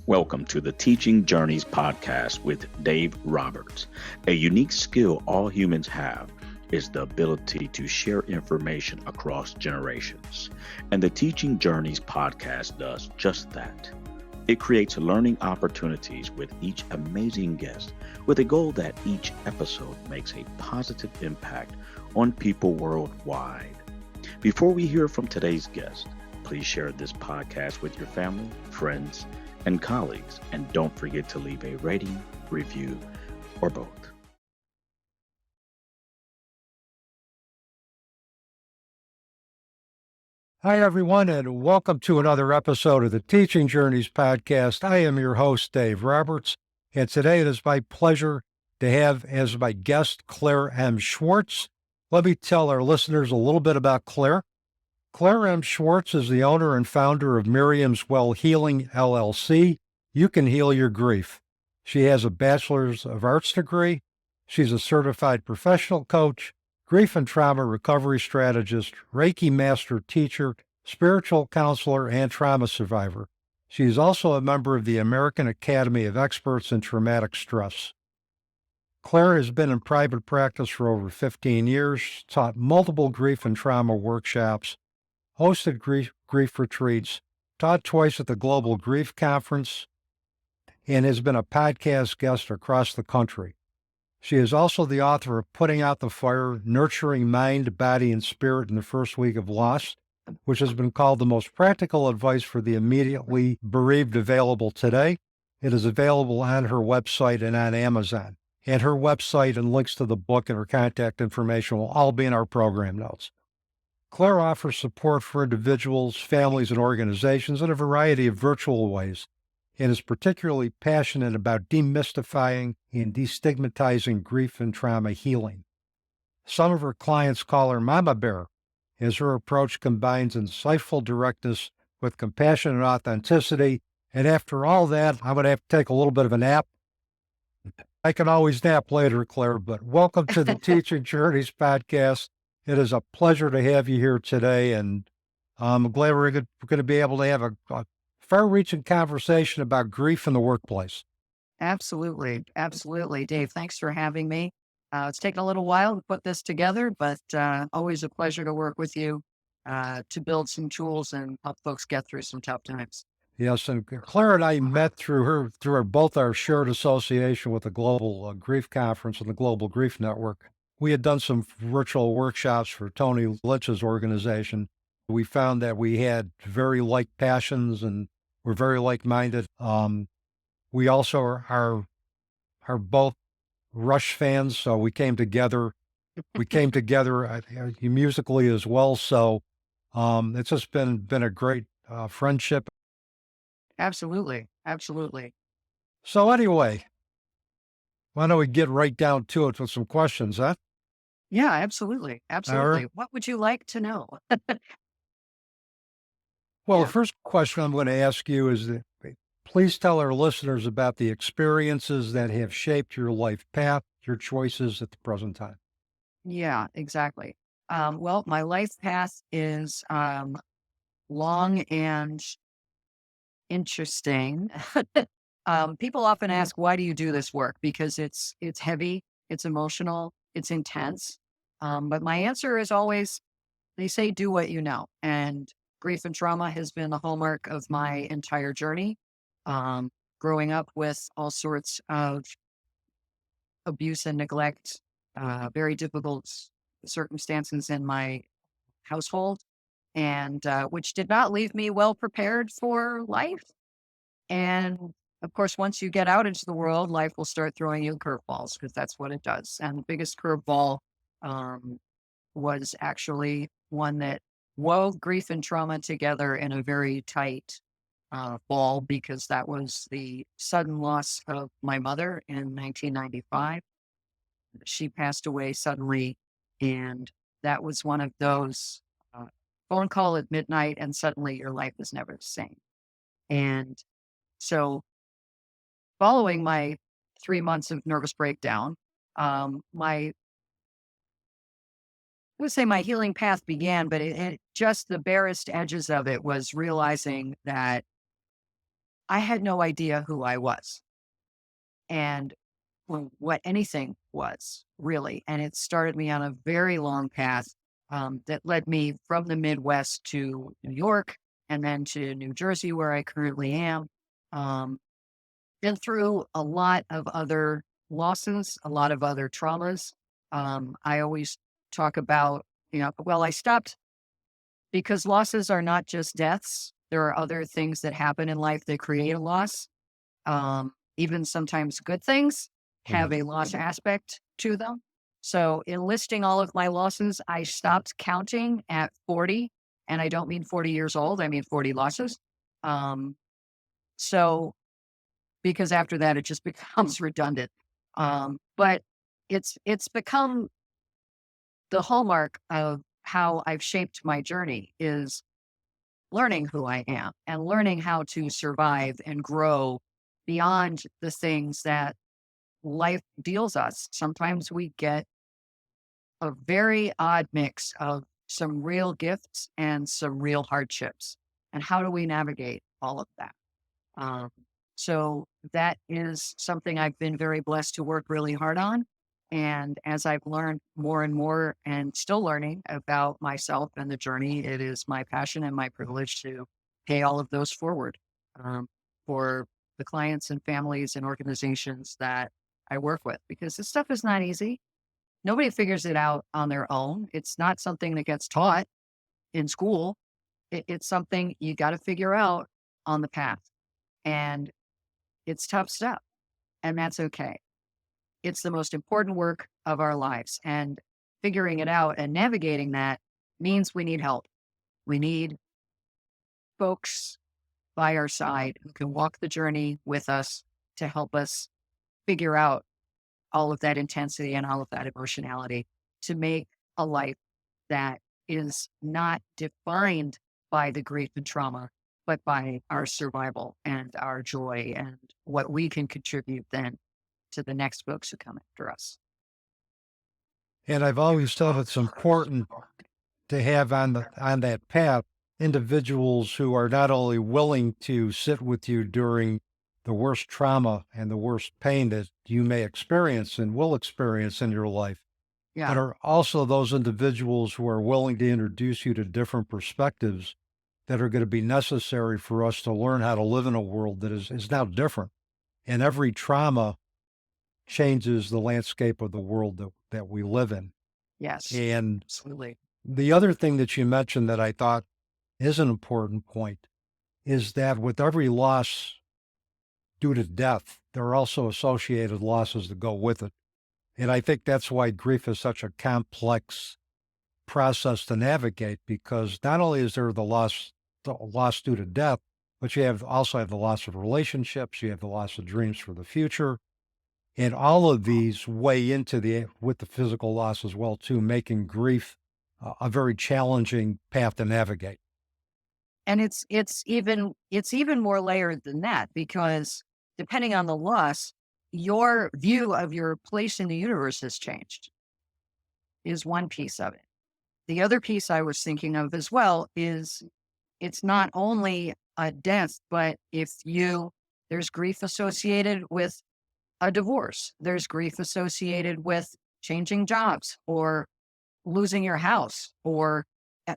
Welcome to the Teaching Journeys podcast with Dave Roberts. A unique skill all humans have is the ability to share information across generations. And the Teaching Journeys podcast does just that. It creates learning opportunities with each amazing guest with a goal that each episode makes a positive impact on people worldwide. Before we hear from today's guest, please share this podcast with your family, friends, and colleagues, and don't forget to leave a rating, review, or both. Hi, everyone, and welcome to another episode of the Teaching Journeys podcast. I am your host, Dave Roberts, and today it is my pleasure to have as my guest Claire M. Schwartz. Let me tell our listeners a little bit about Claire. Claire M. Schwartz is the owner and founder of Miriam's Well Healing, LLC. You can heal your grief. She has a Bachelor's of Arts degree. She's a certified professional coach, grief and trauma recovery strategist, Reiki master teacher, spiritual counselor, and trauma survivor. She is also a member of the American Academy of Experts in Traumatic Stress. Claire has been in private practice for over 15 years, taught multiple grief and trauma workshops, hosted grief retreats, taught twice at the Global Grief Conference, and has been a podcast guest across the country. She is also the author of Putting Out the Fire, Nurturing Mind, Body, and Spirit in the First Week of Loss, which has been called the most practical advice for the immediately bereaved available today. It is available on her website and on Amazon. And her website and links to the book and her contact information will all be in our program notes. Claire offers support for individuals, families, and organizations in a variety of virtual ways, and is particularly passionate about demystifying and destigmatizing grief and trauma healing. Some of her clients call her Mama Bear, as her approach combines insightful directness with compassion and authenticity. And after all that, I'm going to have to take a little bit of a nap. I can always nap later, Claire, but welcome to the Teaching Journeys podcast. It is a pleasure to have you here today, and I'm glad we're going to be able to have a far-reaching conversation about grief in the workplace. Absolutely. Absolutely. Dave, thanks for having me. It's taken a little while to put this together, but always a pleasure to work with you to build some tools and help folks get through some tough times. Yes, and Claire and I met through both our shared association with the Global Grief Conference and the Global Grief Network. We had done some virtual workshops for Tony Lynch's organization. We found that we had very like passions and we're very like-minded. We also are both Rush fans, so we came together. We came together musically as well. So it's just been a great friendship. Absolutely. Absolutely. So anyway, why don't we get right down to it with some questions, huh? Yeah, absolutely. Absolutely. Right. What would you like to know? Well, Yeah. the first question I'm going to ask you is that please tell our listeners about the experiences that have shaped your life path, your choices at the present time. Yeah, exactly. Well, my life path is long and interesting. People often ask, why do you do this work? Because it's heavy, it's emotional, it's intense. But my answer is always, they say, do what you know. And grief and trauma has been the hallmark of my entire journey. Growing up with all sorts of abuse and neglect, very difficult circumstances in my household, and which did not leave me well prepared for life. And of course, once you get out into the world, life will start throwing you curveballs because that's what it does. And the biggest curveball was actually one that wove grief and trauma together in a very tight ball, because that was the sudden loss of my mother in 1995. She passed away suddenly, and that was one of those phone call at midnight, and suddenly your life is never the same. And so, following my 3 months of nervous breakdown, I would say my healing path began, but it just the barest edges of it was realizing that I had no idea who I was and what anything was really. And it started me on a very long path that led me from the Midwest to New York and then to New Jersey, where I currently am. Um, been through a lot of other losses, a lot of other traumas. I always talk about, well, I stopped because losses are not just deaths. There are other things that happen in life that create a loss. Even sometimes good things have a loss aspect to them. So in listing all of my losses, I stopped counting at 40, and I don't mean 40 years old. I mean 40 losses. Um, so because after that, it just becomes redundant. But it's become the hallmark of how I've shaped my journey is learning who I am and learning how to survive and grow beyond the things that life deals us. Sometimes we get a very odd mix of some real gifts and some real hardships. And how do we navigate all of that? Um, so that is something I've been very blessed to work really hard on. And as I've learned more and more and still learning about myself and the journey, it is my passion and my privilege to pay all of those forward for the clients and families and organizations that I work with, because this stuff is not easy. Nobody figures it out on their own. It's not something that gets taught in school. It's something you got to figure out on the path. And it's tough stuff, and that's okay. It's the most important work of our lives. And figuring it out and navigating that means we need help. We need folks by our side who can walk the journey with us to help us figure out all of that intensity and all of that emotionality to make a life that is not defined by the grief and trauma, but by our survival and our joy and what we can contribute then to the next folks who come after us. And I've always felt it's important to have on that path individuals who are not only willing to sit with you during the worst trauma and the worst pain that you may experience and will experience in your life, but Yeah. are also those individuals who are willing to introduce you to different perspectives that are going to be necessary for us to learn how to live in a world that is now different. And every trauma changes the landscape of the world that we live in. Yes. And Absolutely. the other thing that you mentioned that I thought is an important point is that with every loss due to death, there are also associated losses that go with it. And I think that's why grief is such a complex process to navigate, because not only is there the loss due to death, but you also have the loss of relationships, you have the loss of dreams for the future, and all of these weigh into with the physical loss as well too, making grief a very challenging path to navigate. And it's even more layered than that, because depending on the loss, your view of your place in the universe has changed, is one piece of it. The other piece I was thinking of as well is it's not only a death, but there's grief associated with a divorce, there's grief associated with changing jobs or losing your house, or,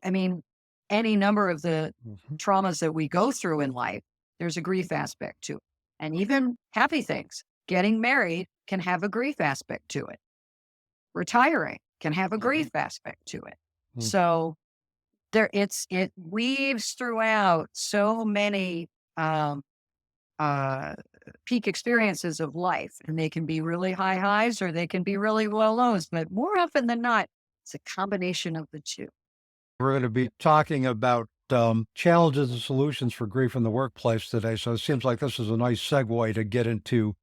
I mean, any number of the traumas that we go through in life, there's a grief aspect to it. And even happy things, getting married can have a grief aspect to it. Retiring can have a grief aspect to it. So it weaves throughout so many peak experiences of life, and they can be really high highs or they can be really low lows, but more often than not, it's a combination of the two. We're going to be talking about challenges and solutions for grief in the workplace today. So it seems like this is a nice segue to get into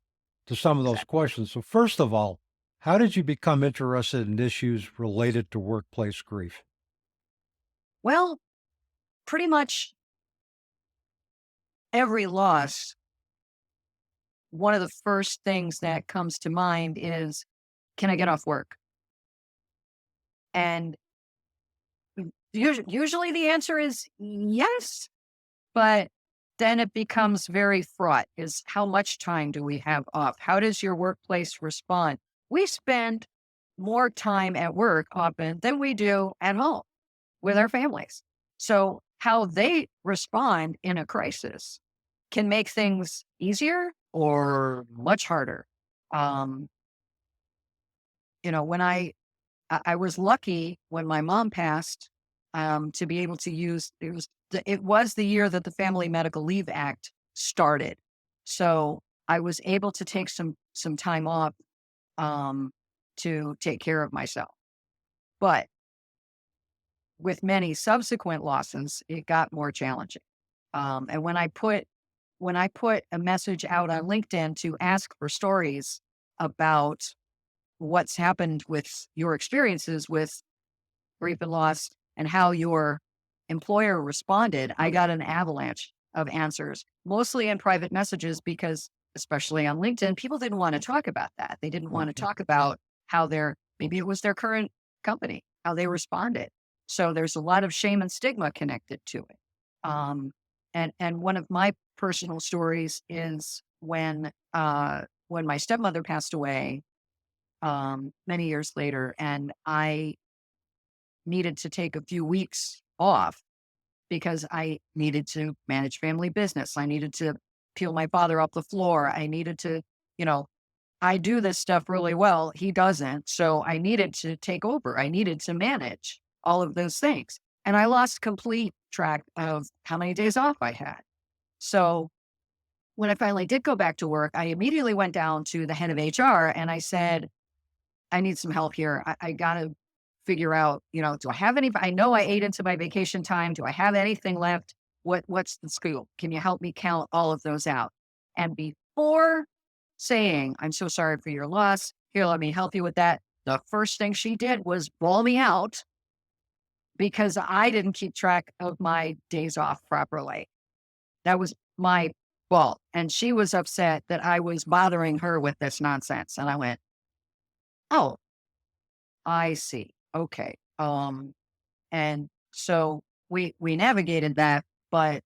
some of those questions. So first of all, how did you become interested in issues related to workplace grief? Well, pretty much every loss, one of the first things that comes to mind is, can I get off work? And usually the answer is yes, but then it becomes very fraught, is how much time do we have off? How does your workplace respond? We spend more time at work often than we do at home with our families. So how they respond in a crisis can make things easier or much harder. Um, when I was lucky when my mom passed, to be able to use, it was the year that the Family Medical Leave Act started. So I was able to take some time off, to take care of myself. But with many subsequent losses, it got more challenging. And when I put a message out on LinkedIn to ask for stories about what's happened with your experiences with grief and loss and how your employer responded, I got an avalanche of answers, mostly in private messages, because especially on LinkedIn, people didn't want to talk about that. They didn't want to talk about how maybe it was their current company, how they responded. So there's a lot of shame and stigma connected to it. And one of my personal stories is when my stepmother passed away, many years later, and I needed to take a few weeks off because I needed to manage family business. I needed to peel my father off the floor. I needed to, I do this stuff really well. He doesn't. So I needed to take over. I needed to manage all of those things. And I lost complete track of how many days off I had. So when I finally did go back to work, I immediately went down to the head of HR and I said, I need some help here. I got to figure out, do I have I know I ate into my vacation time. Do I have anything left? What's the scoop? Can you help me count all of those out? And before saying, I'm so sorry for your loss, here, let me help you with that, the first thing she did was bawl me out because I didn't keep track of my days off properly. That was my fault. And she was upset that I was bothering her with this nonsense. And I went, oh, I see. Okay. And so we navigated that, but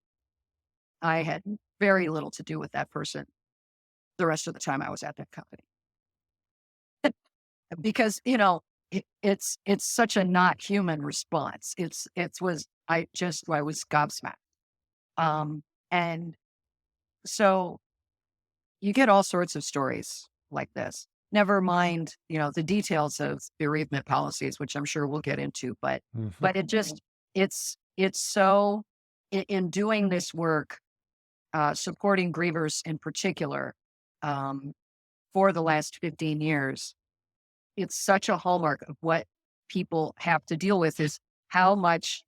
I had very little to do with that person the rest of the time I was at that company. Because, it's such a not human response. I was gobsmacked. And so you get all sorts of stories like this. Never mind, the details of bereavement policies, which I'm sure we'll get into, but it's so in doing this work, supporting grievers in particular, for the last 15 years, it's such a hallmark of what people have to deal with is how much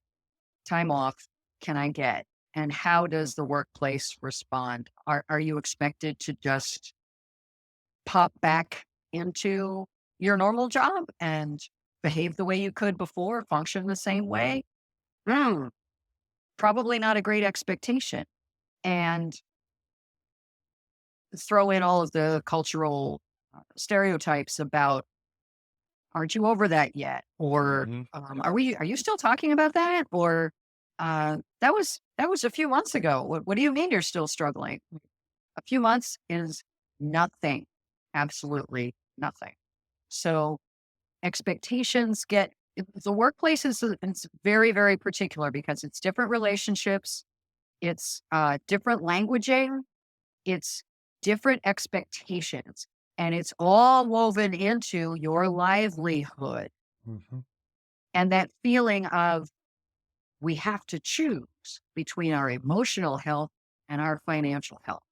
time off can I get? And how does the workplace respond? Are you expected to just pop back into your normal job and behave the way you could before, function the same way? Probably not a great expectation. And throw in all of the cultural stereotypes about, aren't you over that yet? Or are you still talking about that? Or that was a few months ago. What do you mean you're still struggling? A few months is nothing. Absolutely nothing. So expectations the workplace it's very, very particular because it's different relationships. It's different languaging. It's different expectations. And it's all woven into your livelihood. And that feeling of we have to choose between our emotional health and our financial health.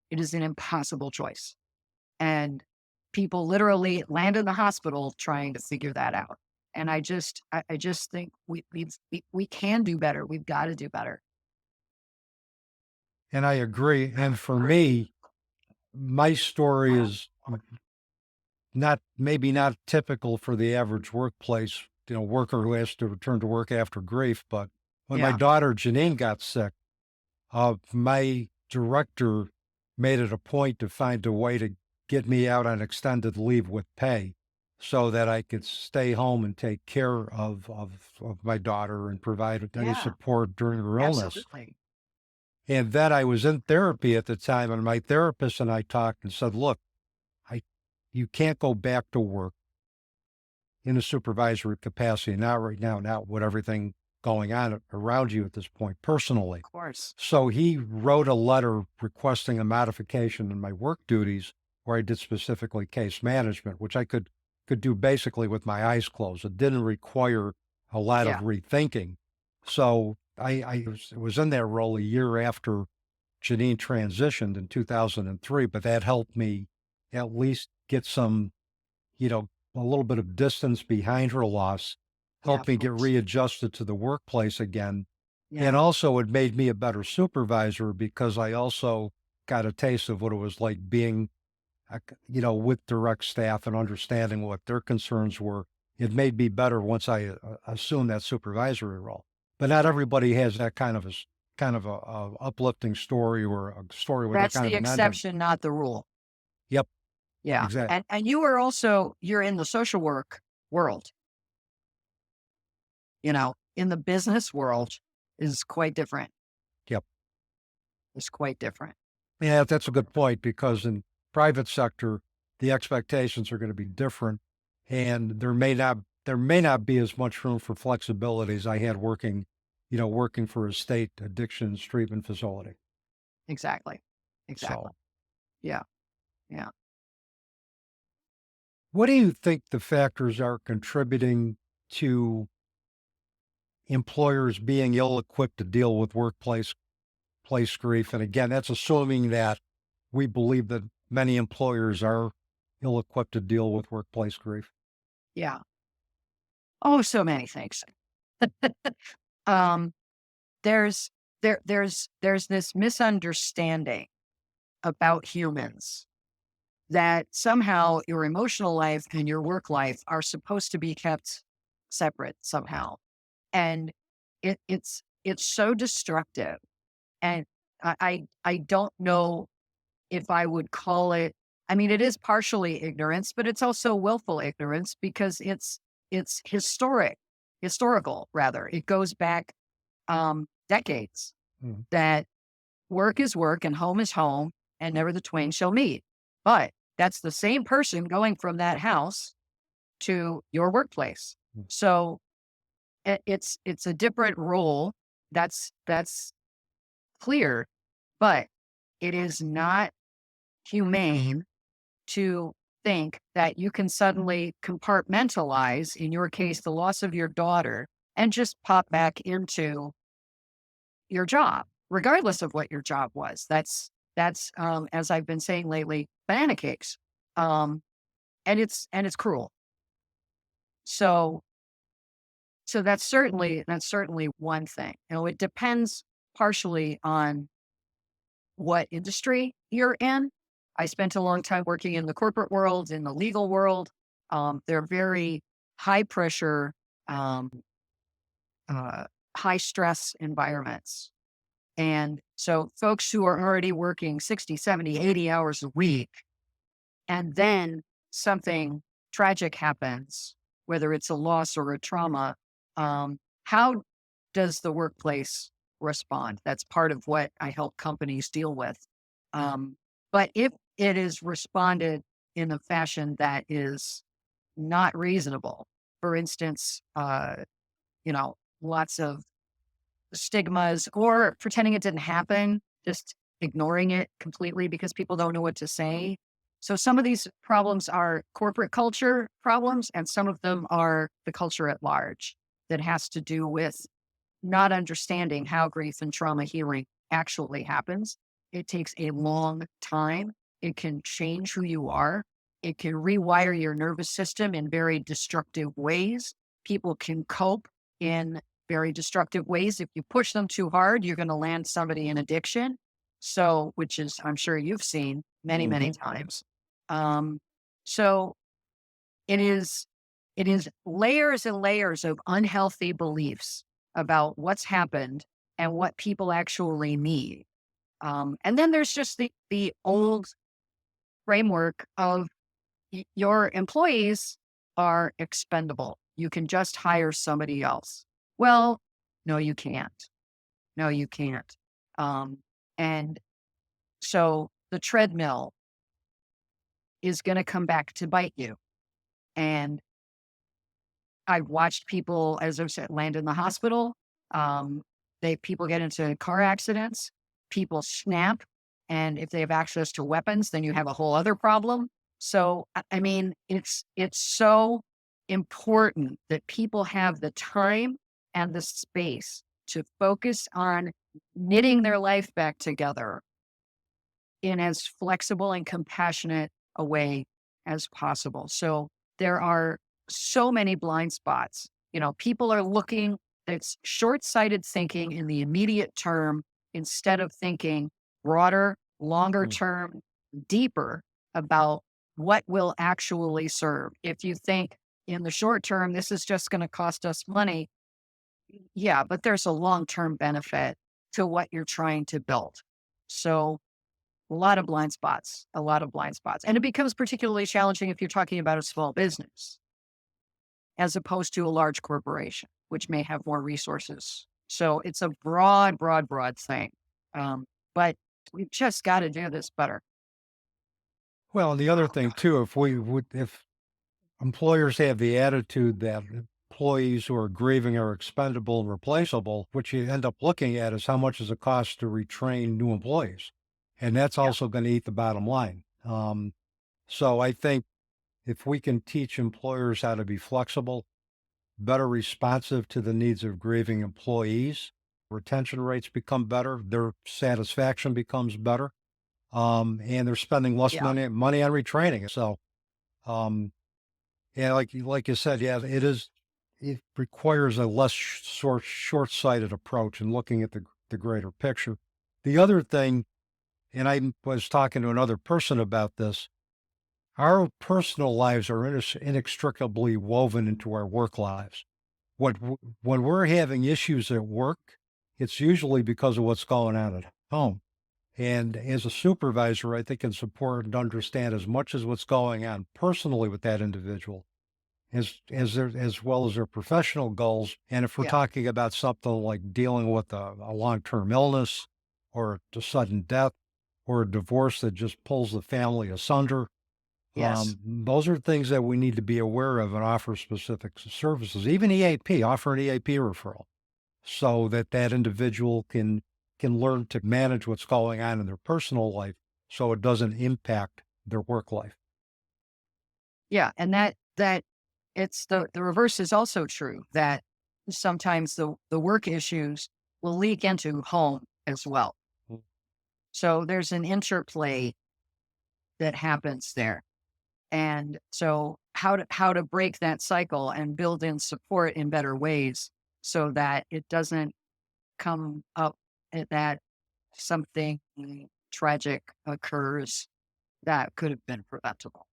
It is an impossible choice. And people literally land in the hospital trying to figure that out. And I just think we can do better. We've got to do better. And I agree. And for me, my story is maybe not typical for the average workplace, worker who has to return to work after grief. But when my daughter Janine got sick, my director made it a point to find a way to get me out on extended leave with pay so that I could stay home and take care of my daughter and provide any support during her illness. Absolutely. And then I was in therapy at the time, and my therapist and I talked and said, look, you can't go back to work in a supervisory capacity, not right now, not with everything going on around you at this point personally. Of course. So he wrote a letter requesting a modification in my work duties where I did specifically case management, which I could do basically with my eyes closed. It didn't require a lot of rethinking. So I was in that role a year after Janine transitioned in 2003, but that helped me at least get some, a little bit of distance behind her loss, helped me get readjusted to the workplace again. Yeah. And also it made me a better supervisor because I also got a taste of what it was like being, with direct staff and understanding what their concerns were. It made me better once I assumed that supervisory role. But not everybody has that kind of a uplifting story or a story with that kind of an ending. That's the exception, not the rule. Yep. Yeah. Exactly. And you are also, you're in the social work world. In the business world is quite different. Yep. It's quite different. Yeah, that's a good point, because in private sector, the expectations are going to be different, and there may not be as much room for flexibility as I had working for a state addictions treatment facility. Exactly. So, yeah. What do you think the factors are contributing to employers being ill-equipped to deal with workplace grief? And again, that's assuming that we believe that many employers are ill-equipped to deal with workplace grief. Yeah. Oh, so many things. There's this misunderstanding about humans that somehow your emotional life and your work life are supposed to be kept separate somehow. And it's so destructive. And I don't know if I would call it, it is partially ignorance, but it's also willful ignorance, because it's historical rather. It goes back decades that work is work and home is home and never the twain shall meet. But that's the same person going from that house to your workplace. So it's a different role. That's clear, but it is not humane to think that you can suddenly compartmentalize, in your case, the loss of your daughter, and just pop back into your job, regardless of what your job was. That's as I've been saying lately, banana cakes. And it's cruel. So that's certainly one thing. It depends partially on what industry you're in. I spent a long time working in the corporate world, in the legal world. They're very high pressure, high stress environments. And so folks who are already working 60, 70, 80 hours a week, and then something tragic happens, whether it's a loss or a trauma, how does the workplace respond? That's part of what I help companies deal with. But if it is responded in a fashion that is not reasonable, for instance, lots of stigmas, or pretending it didn't happen, just ignoring it completely because people don't know what to say. So some of these problems are corporate culture problems, and some of them are the culture at large that has to do with not understanding how grief and trauma healing actually happens. It takes a long time. It can change who you are. It can rewire your nervous system in very destructive ways. People can cope in very destructive ways. If you push them too hard, you're going to land somebody in addiction. So, which is, I'm sure you've seen many, many times. So it is layers and layers of unhealthy beliefs about what's happened and what people actually need. And then there's just the old framework of your employees are expendable. You can just hire somebody else. Well, no, you can't. No, you can't. And so the treadmill is going to come back to bite you. And I've watched people, as I've said, land in the hospital. People get into car accidents, people snap. And if they have access to weapons, then you have a whole other problem. So, I mean, it's so important that people have the time and the space to focus on knitting their life back together in as flexible and compassionate a way as possible. So there are so many blind spots. People are looking, it's short-sighted thinking in the immediate term instead of thinking broader, longer term, deeper about what will actually serve. If you think in the short term, this is just going to cost us money. Yeah, but there's a long-term benefit to what you're trying to build. So a lot of blind spots. And it becomes particularly challenging if you're talking about a small business as opposed to a large corporation, which may have more resources. So it's a broad thing. But we've just got to do this better. Well, and the other thing too, if employers have the attitude that employees who are grieving are expendable and replaceable, what you end up looking at is how much does it cost to retrain new employees. And that's also going to eat the bottom line. So I think if we can teach employers how to be flexible, better responsive to the needs of grieving employees, retention rates become better, their satisfaction becomes better, and they're spending less money on retraining. So, yeah, like you said, yeah, it requires a less short-sighted approach in looking at the greater picture. The other thing, and I was talking to another person about this, our personal lives are inextricably woven into our work lives. When we're having issues at work, it's usually because of what's going on at home. And as a supervisor, I think it's important to understand as much as what's going on personally with that individual, as well as their professional goals. And if we're talking about something like dealing with a long-term illness or a sudden death or a divorce that just pulls the family asunder, those are things that we need to be aware of and offer specific services. Even EAP, offer an EAP referral so that individual can learn to manage what's going on in their personal life so it doesn't impact their work life. Yeah, and that it's the reverse is also true, that sometimes the work issues will leak into home as well. So there's an interplay that happens there. And so how to break that cycle and build in support in better ways so that it doesn't come up that something tragic occurs that could have been preventable.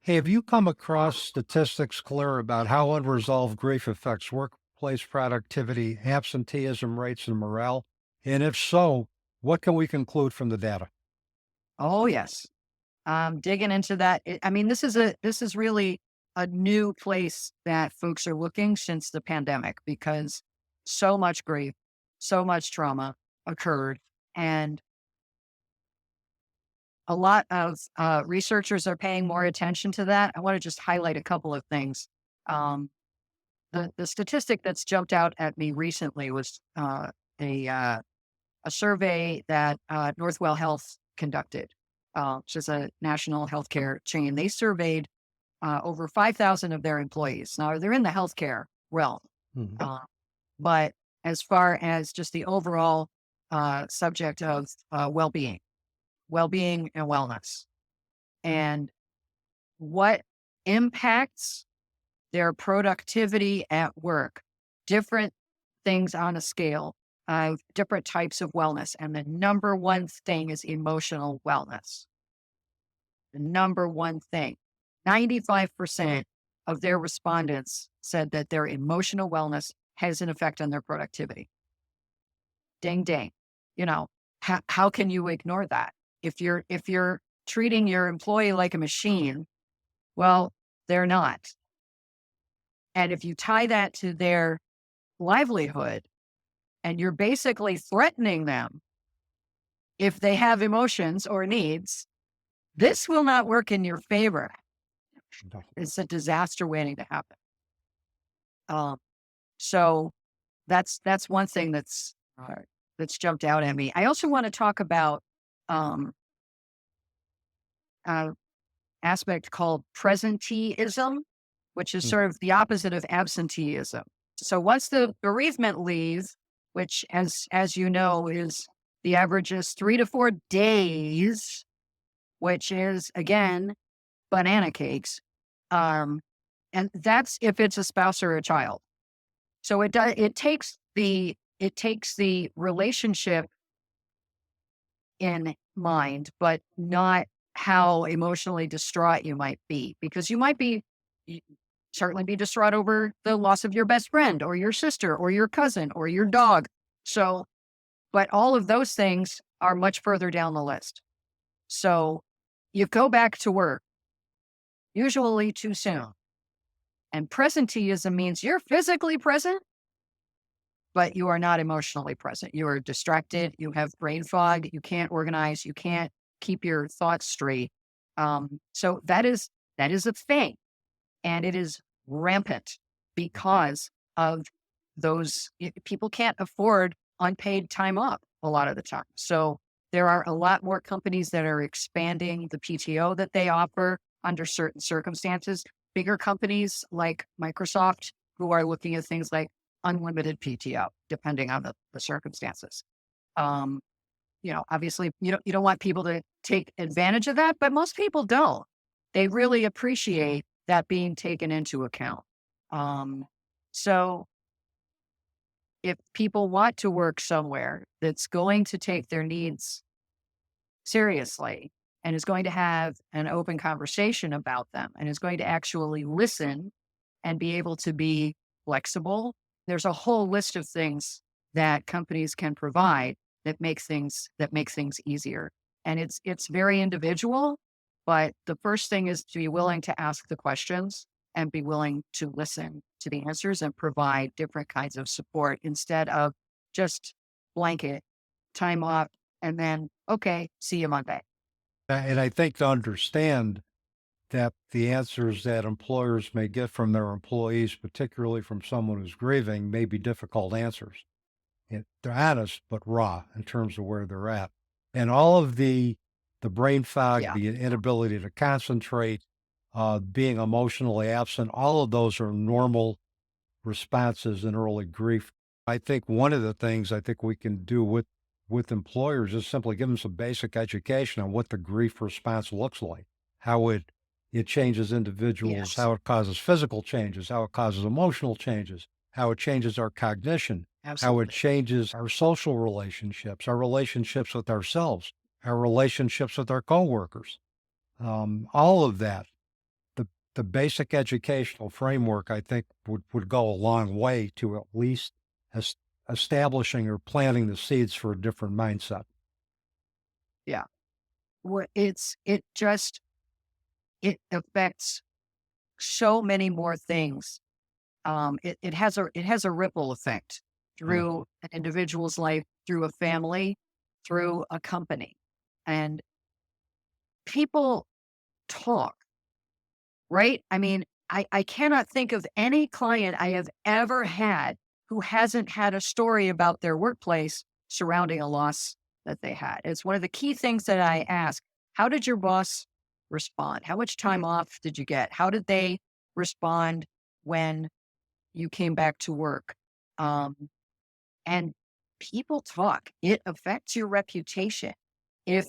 Hey, have you come across statistics, Claire, about how unresolved grief affects workplace productivity, absenteeism rates, and morale? And if so, what can we conclude from the data? Oh, yes. Digging into that. This is really a new place that folks are looking since the pandemic, because so much grief, so much trauma occurred. And a lot of researchers are paying more attention to that. I want to just highlight a couple of things. The statistic that's jumped out at me recently was a survey that Northwell Health conducted, which is a national healthcare chain. They surveyed over 5,000 of their employees. Now, they're in the healthcare realm, but as far as just the overall subject of well-being and wellness, and what impacts their productivity at work, different things on a scale of different types of wellness. And the number one thing is emotional wellness. The number one thing, 95% of their respondents said that their emotional wellness has an effect on their productivity. Ding, ding. How can you ignore that? If you're treating your employee like a machine, well, they're not. And if you tie that to their livelihood, and you're basically threatening them if they have emotions or needs, this will not work in your favor. It's a disaster waiting to happen. So that's one thing that's jumped out at me. I also want to talk about aspect called presenteeism, which is sort of the opposite of absenteeism. So once the bereavement leave, which as you know is the average is 3 to 4 days, which is again banana cakes, and that's if it's a spouse or a child. So it takes the relationship in mind, but not how emotionally distraught you might be, because you might certainly be distraught over the loss of your best friend or your sister or your cousin or your dog. So, but all of those things are much further down the list. So you go back to work, usually too soon. And presenteeism means you're physically present, but you are not emotionally present. You are distracted. You have brain fog. You can't organize. You can't keep your thoughts straight. So that is a thing. And it is rampant because of those. People can't afford unpaid time off a lot of the time. So there are a lot more companies that are expanding the PTO that they offer under certain circumstances. Bigger companies like Microsoft, who are looking at things like unlimited PTO, depending on the circumstances. Obviously you don't want people to take advantage of that, but most people don't. They really appreciate that being taken into account. So if people want to work somewhere that's going to take their needs seriously and is going to have an open conversation about them and is going to actually listen and be able to be flexible, there's a whole list of things that companies can provide that make things easier. And it's very individual, but the first thing is to be willing to ask the questions and be willing to listen to the answers and provide different kinds of support instead of just blanket time off and then, okay, see you Monday. And I think to understand that the answers that employers may get from their employees, particularly from someone who's grieving, may be difficult answers. They're honest, but raw in terms of where they're at. And all of the brain fog, the inability to concentrate, being emotionally absent, all of those are normal responses in early grief. I think one of the things I think we can do with employers is simply give them some basic education on what the grief response looks like, how it changes individuals, how it causes physical changes, how it causes emotional changes, how it changes our cognition, how it changes our social relationships, our relationships with ourselves, our relationships with our coworkers. All of that, the basic educational framework, I think, would go a long way to at least establishing or planting the seeds for a different mindset. Yeah. Well, it affects so many more things. It has a ripple effect through an individual's life, through a family, through a company. And people talk, right? I mean, I cannot think of any client I have ever had who hasn't had a story about their workplace surrounding a loss that they had. It's one of the key things that I ask. How did your boss respond? How much time off did you get? How did they respond when you came back to work? And people talk. It affects your reputation. If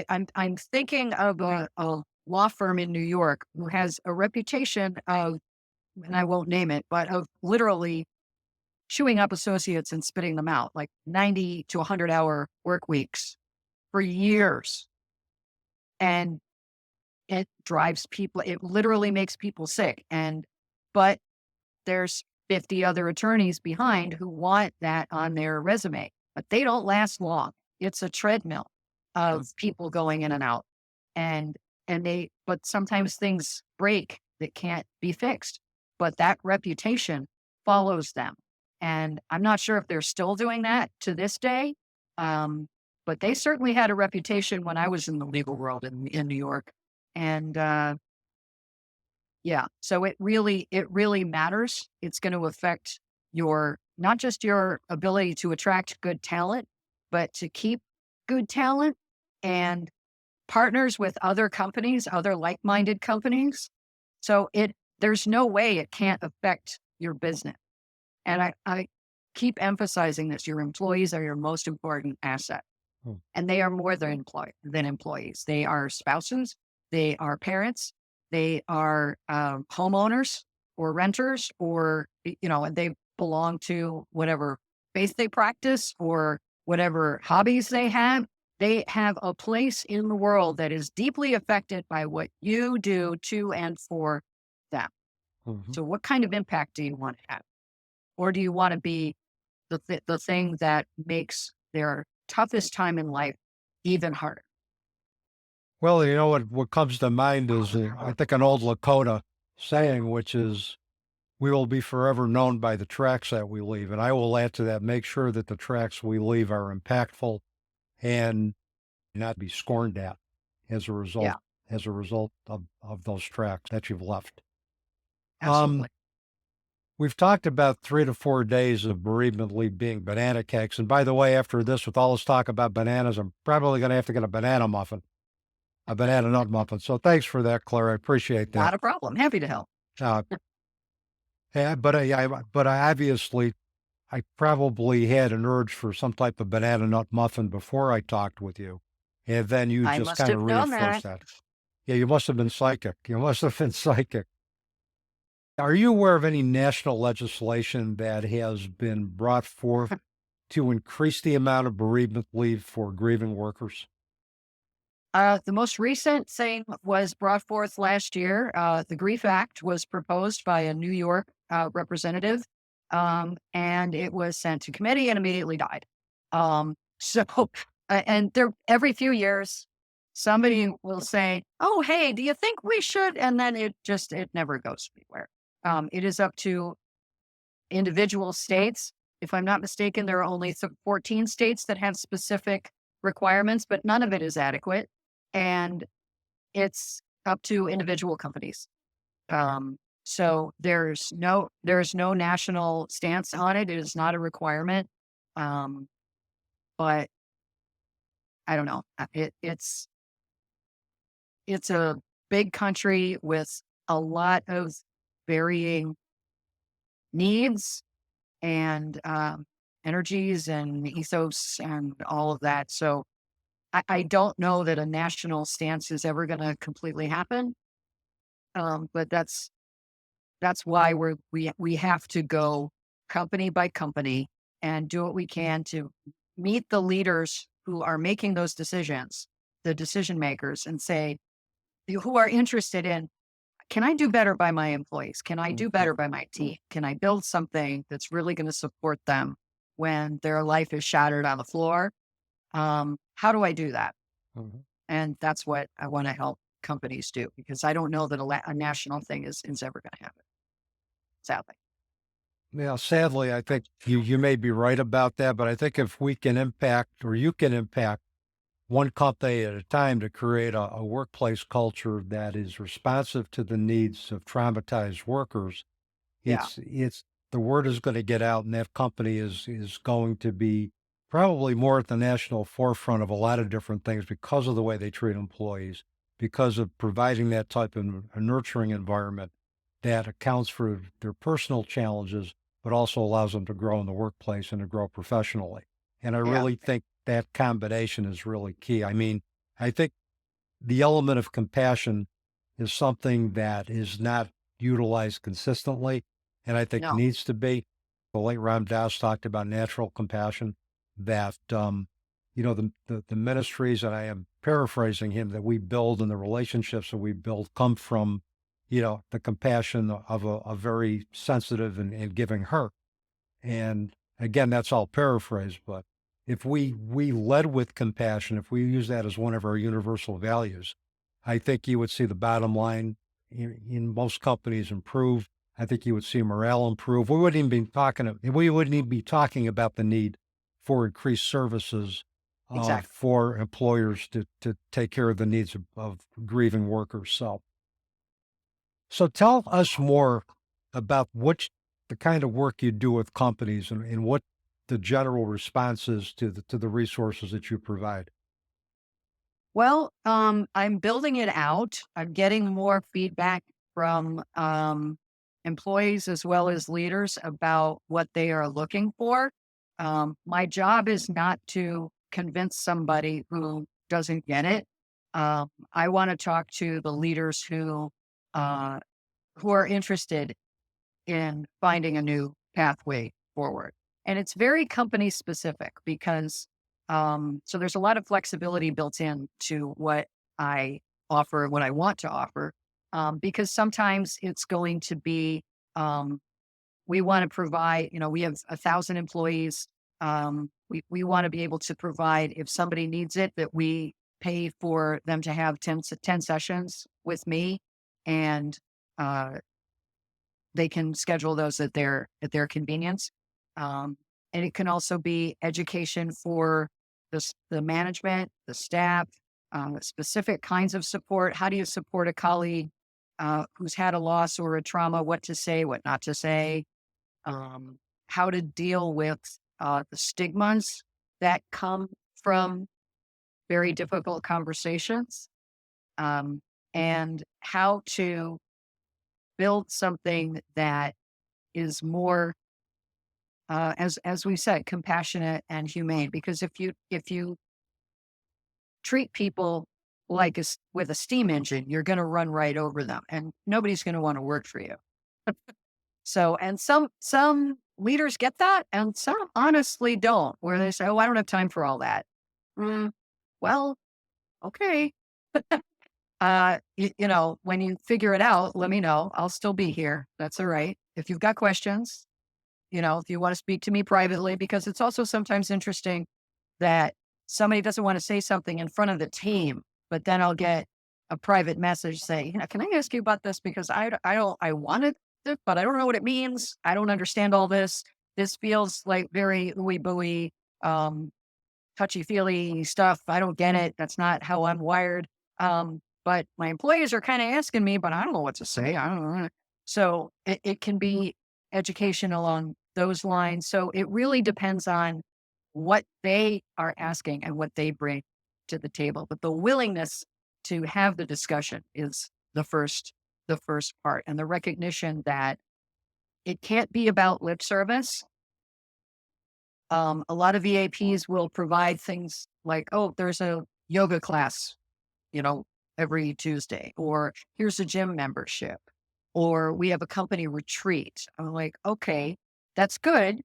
I'm thinking of a law firm in New York who has a reputation of, and I won't name it, but of literally chewing up associates and spitting them out, like 90 to 100-hour work weeks for years. And it drives people, it literally makes people sick. But there's 50 other attorneys behind who want that on their resume, but they don't last long. It's a treadmill of people going in and out. But sometimes things break that can't be fixed, but that reputation follows them. And I'm not sure if they're still doing that to this day. But they certainly had a reputation when I was in the legal world in New York. And yeah, so it really matters. It's going to affect not just your ability to attract good talent, but to keep good talent and partners with other companies, other like-minded companies. So there's no way it can't affect your business. And I keep emphasizing this. Your employees are your most important asset. And they are more than employees. They are spouses. They are parents. They are homeowners or renters, or, and they belong to whatever faith they practice or whatever hobbies they have. They have a place in the world that is deeply affected by what you do to and for them. Mm-hmm. So what kind of impact do you want to have? Or do you want to be the thing that makes their toughest time in life even harder? Well, what comes to mind is, I think, an old Lakota saying, which is, we will be forever known by the tracks that we leave. And I will add to that, make sure that the tracks we leave are impactful and not be scorned at as a result, of those tracks that you've left. Absolutely. We've talked about 3 to 4 days of bereavement leave being banana cakes. And by the way, after this, with all this talk about bananas, I'm probably going to have to get a banana nut muffin. So thanks for that, Claire. I appreciate that. Not a problem. Happy to help. Yeah, but I probably had an urge for some type of banana nut muffin before I talked with you. And then you just kind of reinforced that. Yeah, you must have been psychic. Are you aware of any national legislation that has been brought forth to increase the amount of bereavement leave for grieving workers? The most recent thing was brought forth last year. The Grief Act was proposed by a New York representative, and it was sent to committee and immediately died. And there, every few years, somebody will say, "Oh, hey, do you think we should?" And then it never goes anywhere. It is up to individual states. If I'm not mistaken, there are only 14 states that have specific requirements, but none of it is adequate. And it's up to individual companies. So there's no national stance on it. It is not a requirement. But I don't know. It's a big country with a lot of varying needs and energies and ethos and all of that. So I don't know that a national stance is ever going to completely happen. But that's why we have to go company by company and do what we can to meet the leaders who are making those decisions, the decision makers, and say, who are interested in, can I do better by my employees? Can I do better by my team? Can I build something that's really going to support them when their life is shattered on the floor? How do I do that? Mm-hmm. And that's what I want to help companies do, because I don't know that a national thing is ever going to happen. Sadly. Yeah, sadly, I think you may be right about that, but I think if we can impact, or you can impact, one company at a time to create a workplace culture that is responsive to the needs of traumatized workers, it's the word is going to get out, and that company is going to be probably more at the national forefront of a lot of different things because of the way they treat employees, because of providing that type of a nurturing environment that accounts for their personal challenges, but also allows them to grow in the workplace and to grow professionally. And I really think that combination is really key. I mean, I think the element of compassion is something that is not utilized consistently, and I think needs to be. The late Ram Dass talked about natural compassion, that, the ministries, and I am paraphrasing him, that we build and the relationships that we build come from, the compassion of a very sensitive and giving heart. And again, that's all paraphrased, but if we led with compassion, if we use that as one of our universal values, I think you would see the bottom line in most companies improve. I think you would see morale improve. We wouldn't even be talking about the need for increased services Exactly. for employers to take care of the needs of grieving workers. So tell us more about the kind of work you do with companies and what the general response is to the resources that you provide. Well, I'm building it out. I'm getting more feedback from employees as well as leaders about what they are looking for. My job is not to convince somebody who doesn't get it. I want to talk to the leaders uh, who are interested in finding a new pathway forward. And it's very company specific because so there's a lot of flexibility built in to what I offer, what I want to offer, because sometimes it's going to be um, we want to provide. We have 1,000 employees. We want to be able to provide if somebody needs it that we pay for them to have 10 sessions with me, and uh, they can schedule those at their convenience. Um, and it can also be education for the management, the staff, specific kinds of support. How do you support a colleague who's had a loss or a trauma? What to say, what not to say. How to deal with the stigmas that come from very difficult conversations, and how to build something that is more, as we said, compassionate and humane. Because if you treat people like with a steam engine, you're going to run right over them, and nobody's going to want to work for you. So, and some leaders get that, and some honestly don't. Where they say, "Oh, I don't have time for all that." Mm, well, okay. When you figure it out, let me know. I'll still be here. That's all right. If you've got questions, if you want to speak to me privately, because it's also sometimes interesting that somebody doesn't want to say something in front of the team, but then I'll get a private message saying, can I ask you about this? Because I wanted it, but I don't know what it means. I don't understand all this. This feels like very ooey booey, touchy feely stuff. I don't get it. That's not how I'm wired. But my employees are kind of asking me, but I don't know what to say. I don't know. So it can be education along those lines. So it really depends on what they are asking and what they bring to the table. But the willingness to have the discussion is the first part, and the recognition that it can't be about lip service. A lot of EAPs will provide things like, oh, there's a yoga class, you know, every Tuesday, or here's a gym membership, or we have a company retreat. I'm like, okay, that's good.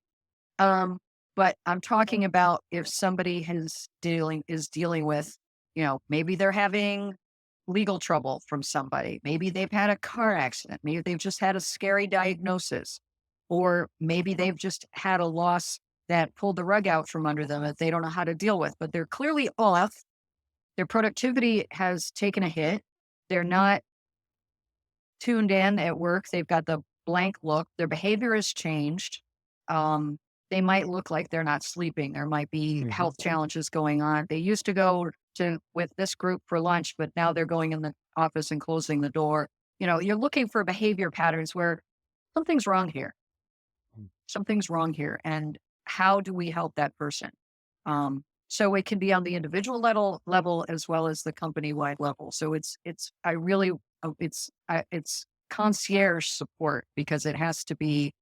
But I'm talking about if somebody is dealing with, maybe they're having legal trouble from somebody. Maybe they've had a car accident. Maybe they've just had a scary diagnosis, or maybe they've just had a loss that pulled the rug out from under them that they don't know how to deal with, but they're clearly off. Their productivity has taken a hit. They're not tuned in at work. They've got the blank look. Their behavior has changed. Um, they might look like they're not sleeping. There might be health challenges going on. They used to go with this group for lunch, but now they're going in the office and closing the door. You're looking for behavior patterns where something's wrong here. Something's wrong here. And how do we help that person? So it can be on the individual level as well as the company wide level. So it's concierge support, because it has to be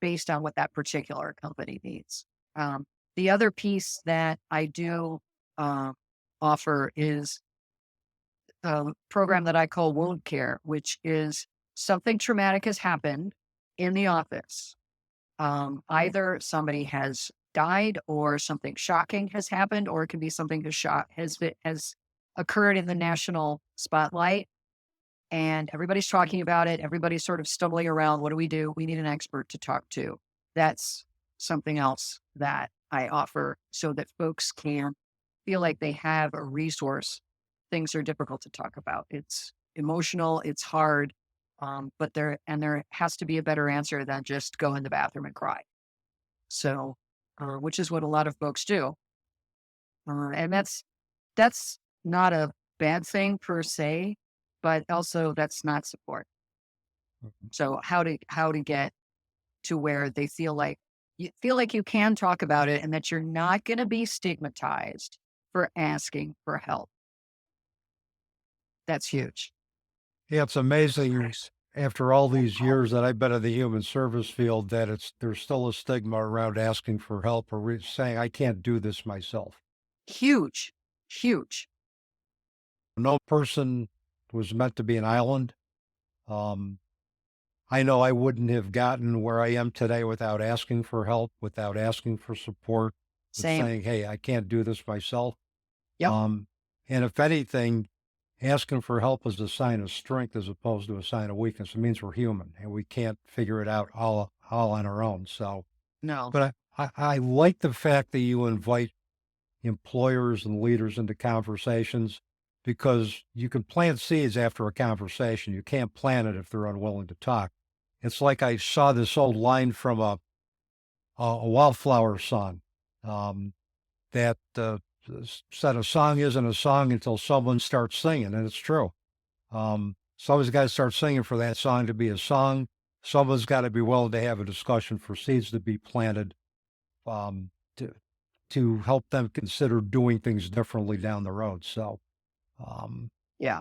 based on what that particular company needs. The other piece that I do offer is a program that I call wound care, which is something traumatic has happened in the office. Either somebody has died, or something shocking has happened, or it could be something has occurred in the national spotlight, and everybody's talking about it. Everybody's sort of stumbling around. What do? We need an expert to talk to. That's something else that I offer, so that folks can feel like they have a resource. Things are difficult to talk about. It's emotional. It's hard. But there has to be a better answer than just go in the bathroom and cry. So, which is what a lot of folks do. And that's not a bad thing per se, but also that's not support. So how to get to where they feel like you can talk about it and that you're not going to be stigmatized for asking for help. That's huge. Yeah, it's amazing after all these years that I've been in the human service field that there's still a stigma around asking for help or saying, I can't do this myself. Huge, huge. No person was meant to be an island. I know I wouldn't have gotten where I am today without asking for help, without asking for support, with Same. saying, hey, I can't do this myself. Yep. And if anything, asking for help is a sign of strength as opposed to a sign of weakness. It means we're human and we can't figure it out all on our own. So, No. but I like the fact that you invite employers and leaders into conversations because you can plant seeds after a conversation. You can't plant it if they're unwilling to talk. It's like I saw this old line from a Wildflower song that said a song isn't a song until someone starts singing, and it's true. Someone's got to start singing for that song to be a song. Someone's got to be willing to have a discussion for seeds to be planted to help them consider doing things differently down the road. So, yeah,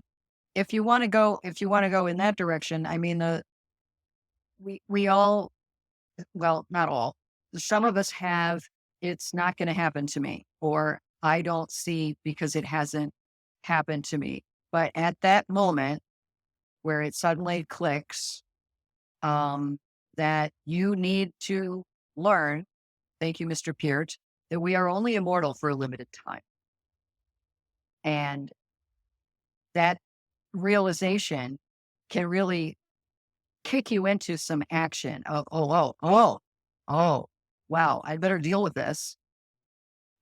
if you want to go in that direction, I mean, we all, well, not all, some of us have, it's not going to happen to me, or I don't see because it hasn't happened to me. But at that moment where it suddenly clicks, that you need to learn, thank you, Mr. Peart, that we are only immortal for a limited time. And that realization can really kick you into some action of, wow, I better deal with this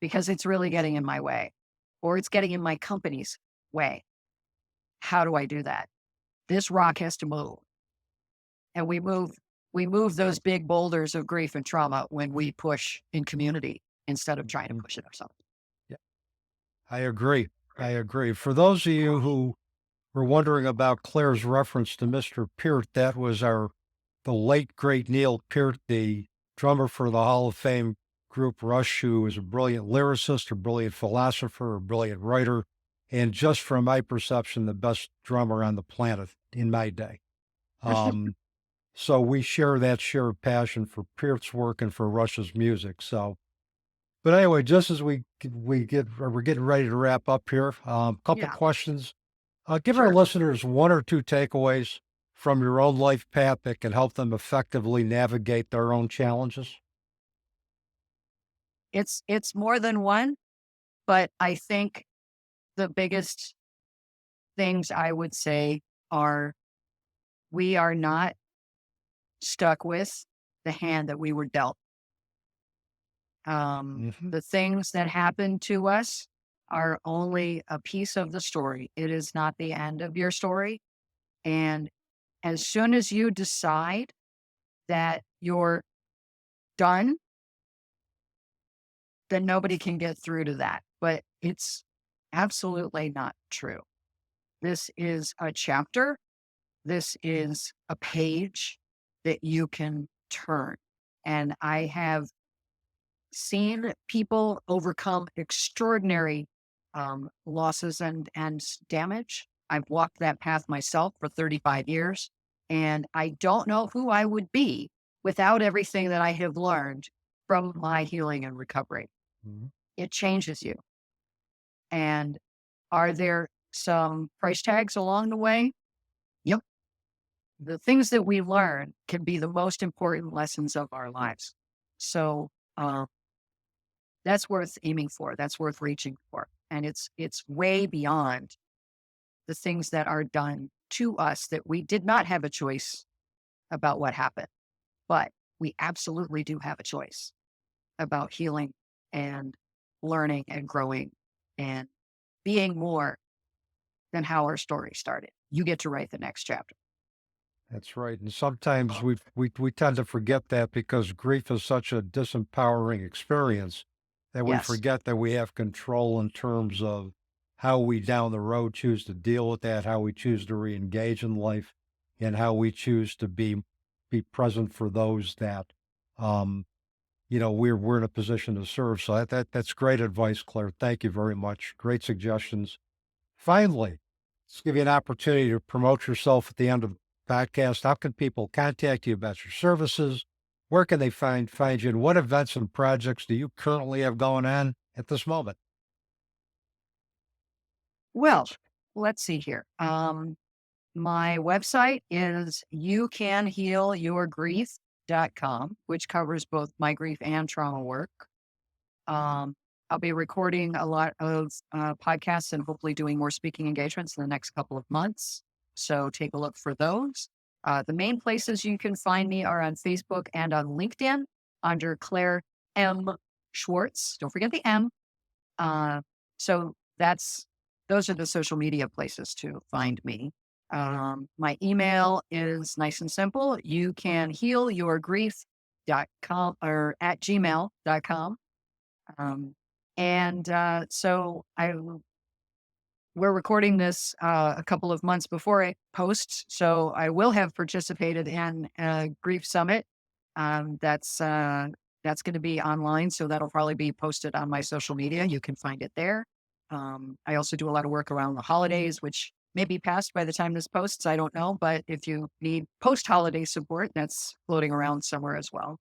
because it's really getting in my way or it's getting in my company's way. How do I do that? This rock has to move. And we move those big boulders of grief and trauma when we push in community instead of trying to push it ourselves. Yeah, I agree. For those of you who were wondering about Claire's reference to Mr. Peart, that was the late, great Neil Peart, the drummer for the Hall of Fame group Rush, who was a brilliant lyricist, a brilliant philosopher, a brilliant writer, and just from my perception, the best drummer on the planet in my day. So we share that shared passion for Peart's work and for Rush's music. So, but anyway, just as we're getting ready to wrap up here, couple questions. Give our listeners one or two takeaways from your own life path that can help them effectively navigate their own challenges. It's more than one, but I think the biggest things I would say are we are not stuck with the hand that we were dealt. The things that happen to us are only a piece of the story. It is not the end of your story. And as soon as you decide that you're done, then nobody can get through to that. But it's absolutely not true. This is a chapter. This is a page that you can turn. And I have seen people overcome extraordinary losses and damage. I've walked that path myself for 35 years, and I don't know who I would be without everything that I have learned from my healing and recovery. Mm-hmm. It changes you. And are there some price tags along the way? Yep. The things that we learn can be the most important lessons of our lives. So that's worth aiming for. That's worth reaching for. And it's way beyond the things that are done to us that we did not have a choice about what happened. But we absolutely do have a choice about healing and learning and growing and being more than how our story started. You get to write the next chapter. That's right. And sometimes we tend to forget that because grief is such a disempowering experience that we Yes. forget that we have control in terms of how we down the road choose to deal with that, how we choose to re-engage in life, and how we choose to be present for those that we're in a position to serve. So that's great advice, Claire. Thank you very much. Great suggestions. Finally, let's give you an opportunity to promote yourself at the end of the podcast. How can people contact you about your services? Where can they find you? And what events and projects do you currently have going on at this moment? Well, let's see here. My website is youcanhealyourgrief.com, which covers both my grief and trauma work. I'll be recording a lot of podcasts and hopefully doing more speaking engagements in the next couple of months. So take a look for those. The main places you can find me are on Facebook and on LinkedIn under Claire M. Schwartz. Don't forget the M. So those are the social media places to find me. My email is nice and simple. You can heal your grief.com or at gmail.com. We're recording this a couple of months before it posts, so I will have participated in a grief summit. That's going to be online, so that'll probably be posted on my social media. You can find it there. I also do a lot of work around the holidays, which may be past by the time this posts. I don't know, but if you need post-holiday support, that's floating around somewhere as well.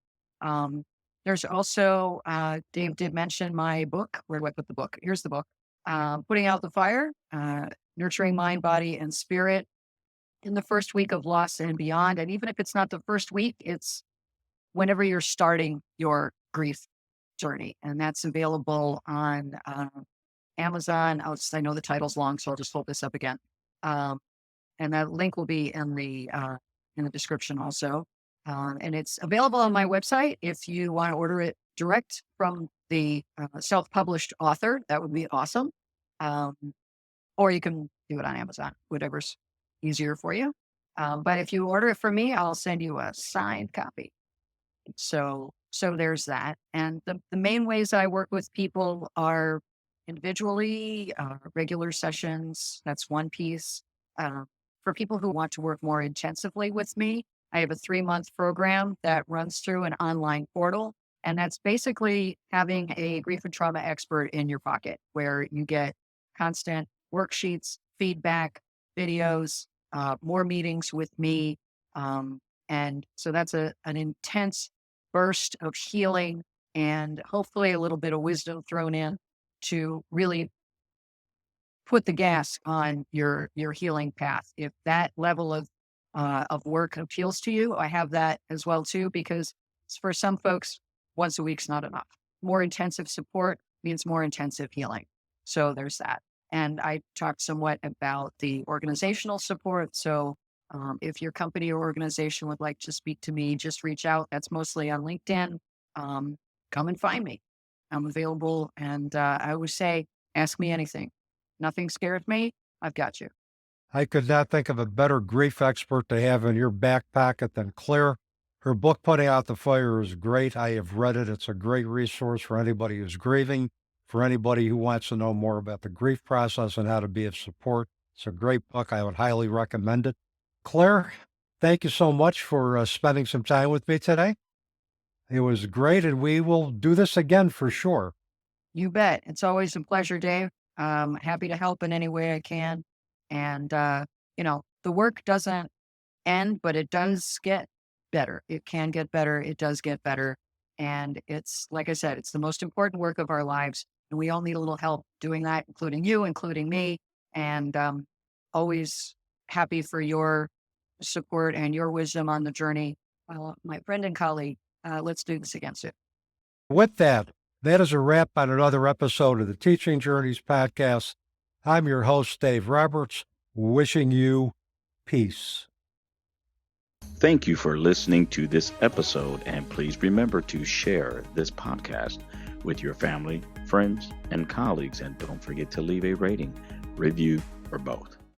There's also, Dave did mention my book. Where do I put the book? Here's the book. Putting Out the Fire, Nurturing Mind, Body, and Spirit in the First Week of Loss and Beyond. And even if it's not the first week, it's whenever you're starting your grief journey. And that's available on Amazon. I know the title's long, so I'll just hold this up again. And that link will be in the description also. And it's available on my website if you want to order it direct from the self-published author. That would be awesome. Or you can do it on Amazon, whatever's easier for you. But if you order it from me, I'll send you a signed copy. So there's that. And the main ways I work with people are individually, regular sessions. That's one piece. For people who want to work more intensively with me, I have a 3-month program that runs through an online portal. And that's basically having a grief and trauma expert in your pocket where you get constant worksheets, feedback, videos, more meetings with me. And so that's an intense burst of healing and hopefully a little bit of wisdom thrown in to really put the gas on your healing path. If that level of work appeals to you, I have that as well too, because for some folks, once a week's not enough. More intensive support means more intensive healing. So there's that. And I talked somewhat about the organizational support. So if your company or organization would like to speak to me, just reach out. That's mostly on LinkedIn. Come and find me. I'm available. And I always say, ask me anything. Nothing scares me. I've got you. I could not think of a better grief expert to have in your back pocket than Claire. Her book, Putting Out the Fire, is great. I have read it. It's a great resource for anybody who's grieving, for anybody who wants to know more about the grief process and how to be of support. It's a great book. I would highly recommend it. Claire, thank you so much for spending some time with me today. It was great, and we will do this again for sure. You bet. It's always a pleasure, Dave. Happy to help in any way I can. And, the work doesn't end, but it does get better. It can get better. It does get better. And it's, like I said, it's the most important work of our lives. And we all need a little help doing that, including you, including me. And always happy for your support and your wisdom on the journey. My friend and colleague, let's do this again soon. With that is a wrap on another episode of the Teaching Journeys podcast. I'm your host, Dave Roberts, wishing you peace. Thank you for listening to this episode, and please remember to share this podcast with your family, friends, and colleagues, and don't forget to leave a rating, review, or both.